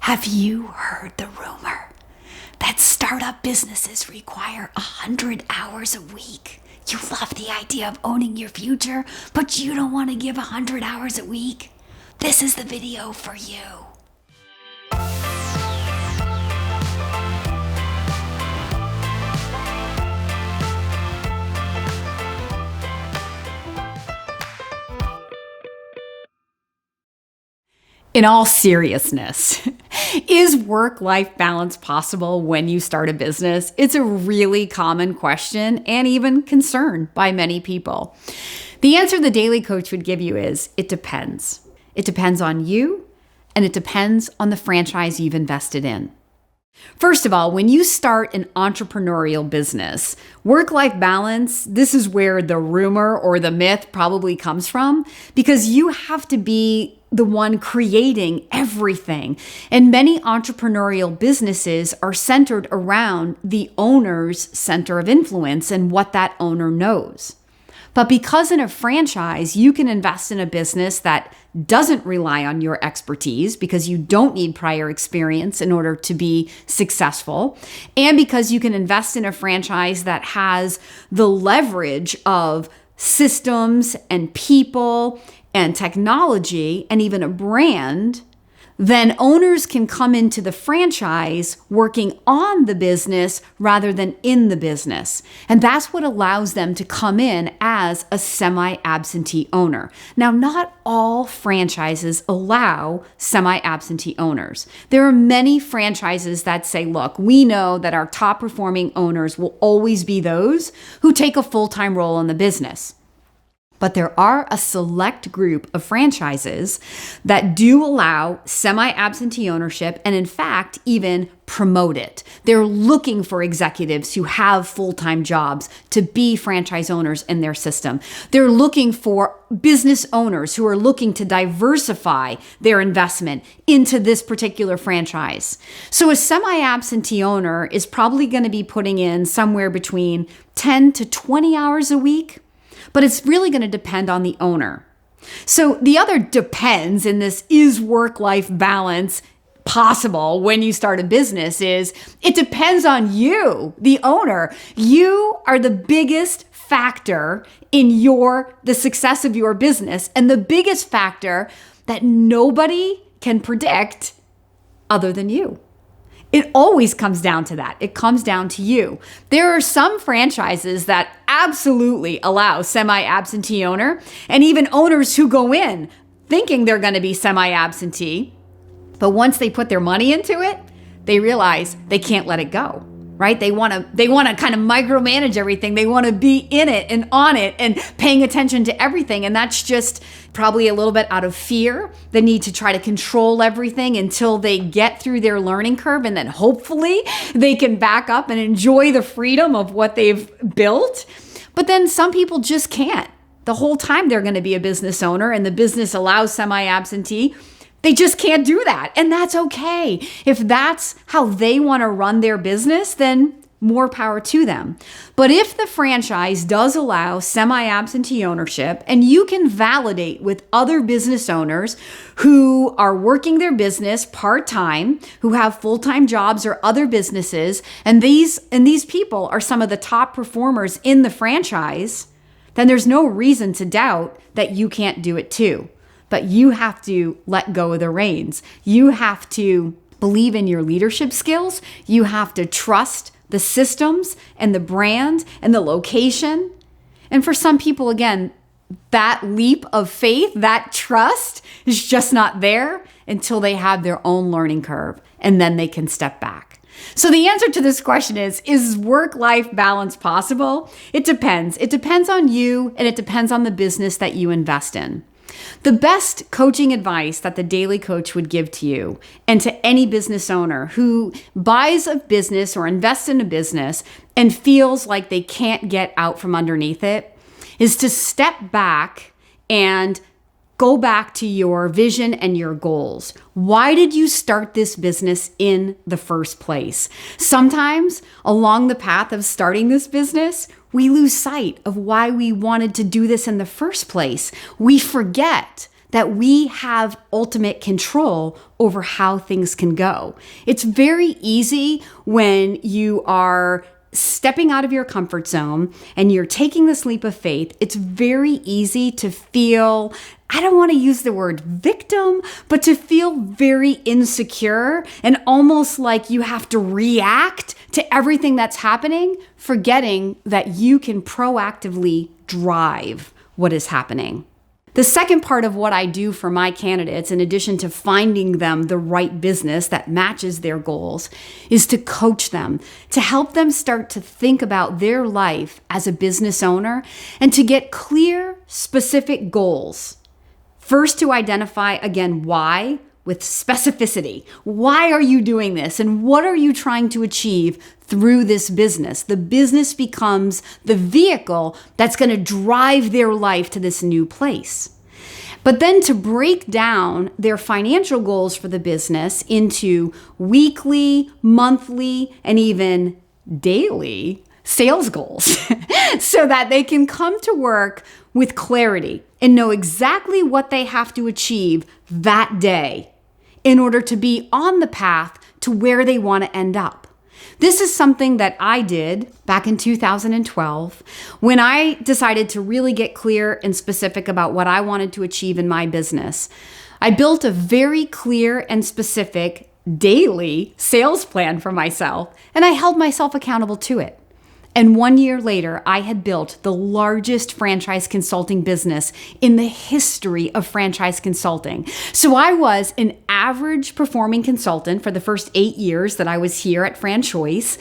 Have you heard the rumor that startup businesses require 100 hours a week? You love the idea of owning your future, but you don't want to give 100 hours a week? This is the video for you. In all seriousness, is work-life balance possible when you start a business? It's a really common question and even concern by many people. The answer the Daily Coach would give you is, it depends. It depends on you, and it depends on the franchise you've invested in. First of all, when you start an entrepreneurial business, work-life balance, this is where the rumor or the myth probably comes from, because you have to be the one creating everything. And many entrepreneurial businesses are centered around the owner's center of influence and what that owner knows. But because in a franchise, you can invest in a business that doesn't rely on your expertise because you don't need prior experience in order to be successful, and because you can invest in a franchise that has the leverage of systems and people and technology and even a brand, then owners can come into the franchise working on the business rather than in the business. And that's what allows them to come in as a semi-absentee owner. Now, not all franchises allow semi-absentee owners. There are many franchises that say, look, we know that our top performing owners will always be those who take a full-time role in the business. But there are a select group of franchises that do allow semi-absentee ownership and, in fact, even promote it. They're looking for executives who have full-time jobs to be franchise owners in their system. They're looking for business owners who are looking to diversify their investment into this particular franchise. So a semi-absentee owner is probably going to be putting in somewhere between 10 to 20 hours a week. But it's really going to depend on the owner. So the other depends in this is work-life balance possible when you start a business is it depends on you, the owner. You are the biggest factor in the success of your business, and the biggest factor that nobody can predict other than you. It always comes down to that. It comes down to you. There are some franchises that absolutely allow semi-absentee owner, and even owners who go in thinking they're going to be semi-absentee, but once they put their money into it, they realize they can't let it go, right? They want to kind of micromanage everything. They want to be in it and on it and paying attention to everything. And that's just probably a little bit out of fear, the need to try to control everything until they get through their learning curve. And then hopefully they can back up and enjoy the freedom of what they've built. But then some people just can't. The whole time they're going to be a business owner and the business allows semi-absentee, they just can't do that. And that's okay. If that's how they want to run their business, then more power to them. But if the franchise does allow semi-absentee ownership, and you can validate with other business owners who are working their business part-time, who have full-time jobs or other businesses, and these people are some of the top performers in the franchise, then there's no reason to doubt that you can't do it too. But you have to let go of the reins. You have to believe in your leadership skills. You have to trust the systems and the brand and the location. And for some people, again, that leap of faith, that trust is just not there until they have their own learning curve, and then they can step back. So the answer to this question is work-life balance possible? It depends. It depends on you, and it depends on the business that you invest in. The best coaching advice that the Daily Coach would give to you and to any business owner who buys a business or invests in a business and feels like they can't get out from underneath it is to step back and go back to your vision and your goals. Why did you start this business in the first place? Sometimes along the path of starting this business, we lose sight of why we wanted to do this in the first place. We forget that we have ultimate control over how things can go. It's very easy when you are stepping out of your comfort zone and you're taking this leap of faith. It's very easy to feel, I don't want to use the word victim, but to feel very insecure and almost like you have to react to everything that's happening, forgetting that you can proactively drive what is happening. The second part of what I do for my candidates, in addition to finding them the right business that matches their goals, is to coach them, to help them start to think about their life as a business owner and to get clear, specific goals. First, to identify, again, why with specificity. Why are you doing this? And what are you trying to achieve through this business? The business becomes the vehicle that's going to drive their life to this new place. But then to break down their financial goals for the business into weekly, monthly, and even daily sales goals so that they can come to work with clarity and know exactly what they have to achieve that day in order to be on the path to where they want to end up. This is something that I did back in 2012 when I decided to really get clear and specific about what I wanted to achieve in my business. I built a very clear and specific daily sales plan for myself, and I held myself accountable to it. And 1 year later, I had built the largest franchise consulting business in the history of franchise consulting. So I was an average performing consultant for the first 8 years that I was here at FranChoice.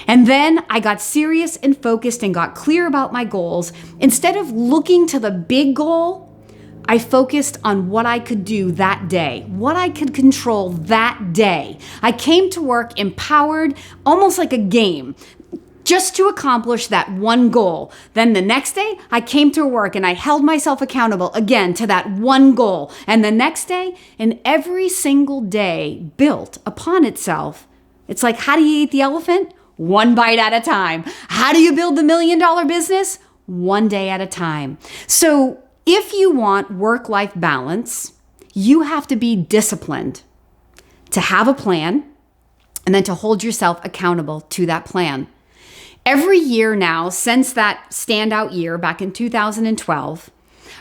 And then I got serious and focused and got clear about my goals. Instead of looking to the big goal, I focused on what I could do that day, what I could control that day. I came to work empowered, almost like a game, just to accomplish that one goal. Then the next day, I came to work and I held myself accountable again to that one goal. And the next day, and every single day built upon itself. It's like, how do you eat the elephant? One bite at a time. How do you build the $1 million business? One day at a time. So if you want work-life balance, you have to be disciplined to have a plan and then to hold yourself accountable to that plan. Every year now, since that standout year back in 2012,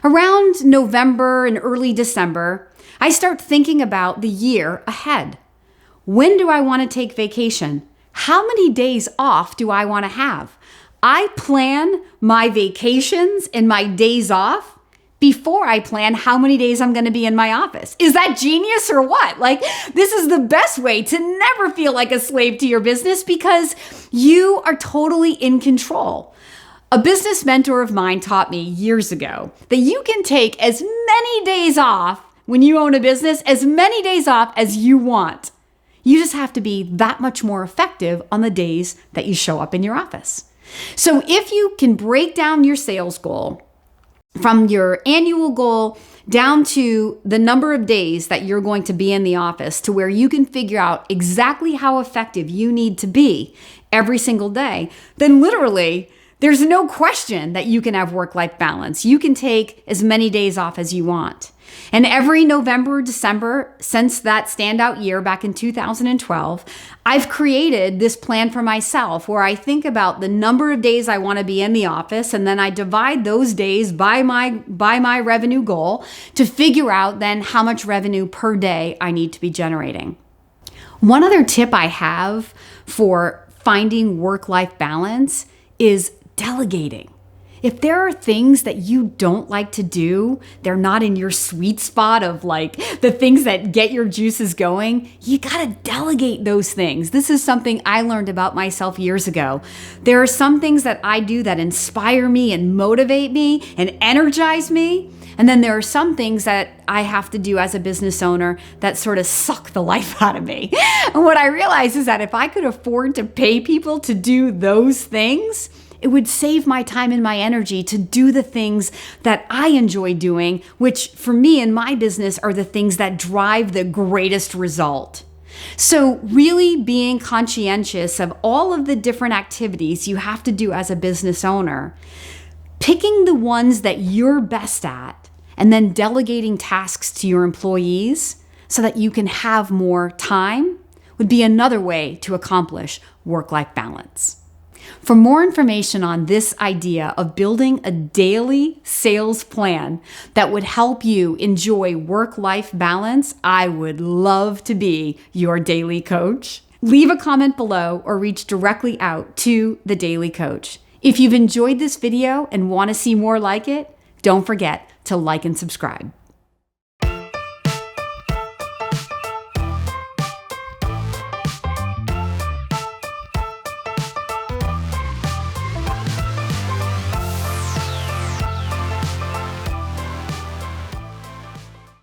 around November and early December, I start thinking about the year ahead. When do I want to take vacation? How many days off do I want to have? I plan my vacations and my days off before I plan how many days I'm going to be in my office. Is that genius or what? Like, this is the best way to never feel like a slave to your business because you are totally in control. A business mentor of mine taught me years ago that you can take as many days off when you own a business, as many days off as you want. You just have to be that much more effective on the days that you show up in your office. So if you can break down your sales goal from your annual goal down to the number of days that you're going to be in the office to where you can figure out exactly how effective you need to be every single day, then literally there's no question that you can have work-life balance. You can take as many days off as you want. And every November, December, since that standout year back in 2012, I've created this plan for myself where I think about the number of days I want to be in the office, and then I divide those days by my revenue goal to figure out then how much revenue per day I need to be generating. One other tip I have for finding work-life balance is delegating. If there are things that you don't like to do, they're not in your sweet spot of like the things that get your juices going, you gotta delegate those things. This is something I learned about myself years ago. There are some things that I do that inspire me and motivate me and energize me. And then there are some things that I have to do as a business owner that sort of suck the life out of me. And what I realized is that if I could afford to pay people to do those things, it would save my time and my energy to do the things that I enjoy doing, which for me in my business are the things that drive the greatest result. So really being conscientious of all of the different activities you have to do as a business owner, picking the ones that you're best at, and then delegating tasks to your employees so that you can have more time would be another way to accomplish work-life balance. For more information on this idea of building a daily sales plan that would help you enjoy work-life balance, I would love to be your daily coach. Leave a comment below or reach directly out to the Daily Coach. If you've enjoyed this video and want to see more like it, don't forget to like and subscribe.